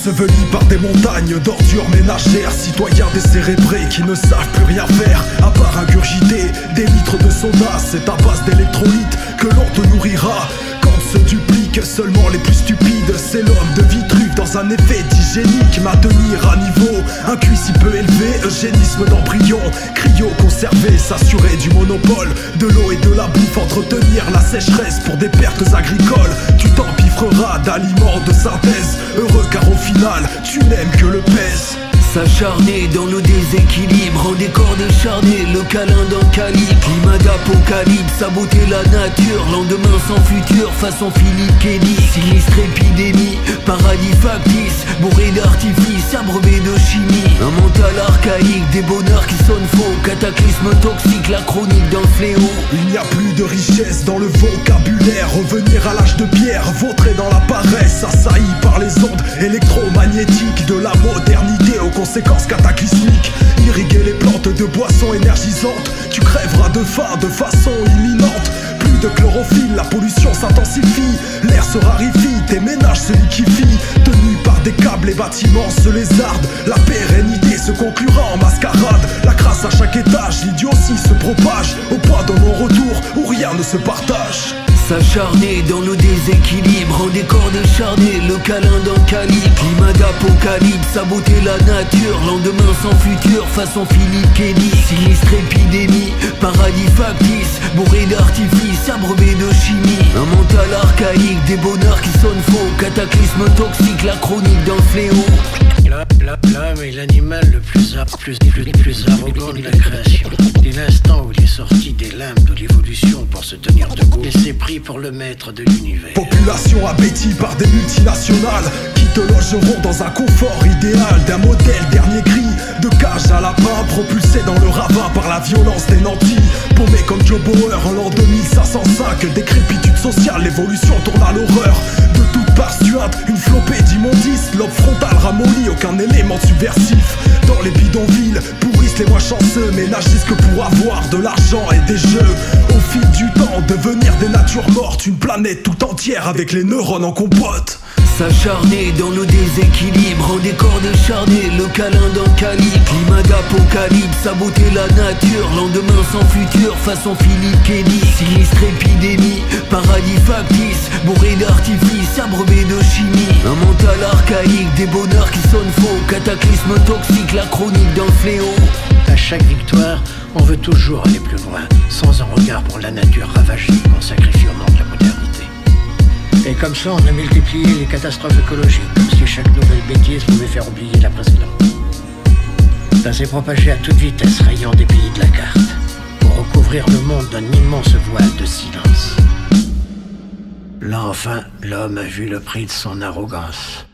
Ensevelis par des montagnes d'ordures ménagères, citoyens décérébrés qui ne savent plus rien faire à part ingurgiter des litres de soda. C'est à base d'électrolytes que l'on te nourrira. Quand se dupliquent seulement les plus stupides, c'est l'homme de Vitruve dans un effet d'hygiénique. Maintenir à niveau un QI si peu élevé, eugénisme d'embryon, cryo conservé, s'assurer du monopole de l'eau et de la bouffe, entretenir la sécheresse pour des pertes agricoles. Tu t'empiffreras d'aliments de synthèse, heureux car au final tu n'aimes que le pèse. S'acharner dans le déséquilibre, en décor décharné, le câlin d'un calibre. Climat d'apocalypse, saboter la nature, lendemain sans futur, façon Philippe Kelly. Sinistre épidémie, paradis factice, bourré d'artifices, abreuvé de chimie. Un mental archaïque, des bonheurs qui sonnent faux, cataclysme toxique, la chronique d'un fléau. Il n'y a plus de richesse dans le vocabulaire, revenir à l'âge de pierre, vautrer dans la paresse, assailli par les ondes électromagnétiques de la modernité aux conséquences cataclysmiques. Irriguer les plantes de boissons énergisantes, tu crèveras de faim de façon imminente. Plus de chlorophylle, la pollution s'intensifie, l'air se raréfie, tes ménages se liquifient. Tenus par des câbles, les bâtiments se lézardent, la pérennité se conclura en mascarade. La crasse à chaque étage, l'idiotie se propage, au point de non-retour où rien ne se partage. S'acharner dans le déséquilibre, en décor décharné, le câlin d'un calibre. Climat d'apocalypse, saboter la nature, lendemain sans futur, façon Philippe Kelly. Sinistre épidémie, paradis factice, bourré d'artifices, abreuvé de chimie. Un mental archaïque, des bonheurs qui sonnent faux, cataclysme toxique, la chronique d'un fléau. L'homme est l'animal le plus arrogant de la création. Dès l'instant où il est sorti des limbes de l'évolution pour se tenir debout, il s'est pris pour le maître de l'univers. Population abétie par des multinationales qui te logeront dans un confort idéal d'un modèle dernier cri de cage à lapin, propulsé dans le ravin par la violence des nantis. Paumé comme Joe Bauer en l'an 2505, décrépitude sociale, l'évolution tourne à l'horreur. De toutes parts suintes, une flopée d'immondices, lobe frontal ramolli, aucun élément subversif. Dans les bidonvilles, pourrissent les moins chanceux, ménagisent que pour avoir de l'argent et des jeux. Au fil du temps, devenir des natures mortes, une planète tout entière avec les neurones en compote. S'acharner dans le déséquilibre, en décor décharné, le câlin d'un calibre. Climat d'apocalypse, saboter la nature, lendemain sans futur, façon Philippe Kelly. Sinistre épidémie, paradis factice, bourré d'artifices, abreuvé de chimie. Un mental archaïque, des bonheurs qui sonnent faux, cataclysme toxique, la chronique d'un fléau. À chaque victoire, on veut toujours aller plus loin, sans un regard pour la nature ravagée qu'on sacrifie au nom de la modernité. Et comme ça, on a multiplié les catastrophes écologiques, comme si chaque nouvelle bêtise pouvait faire oublier la précédente. Ça s'est propagé à toute vitesse, rayant des pays de la carte, pour recouvrir le monde d'un immense voile de silence. Là, enfin, l'homme a vu le prix de son arrogance.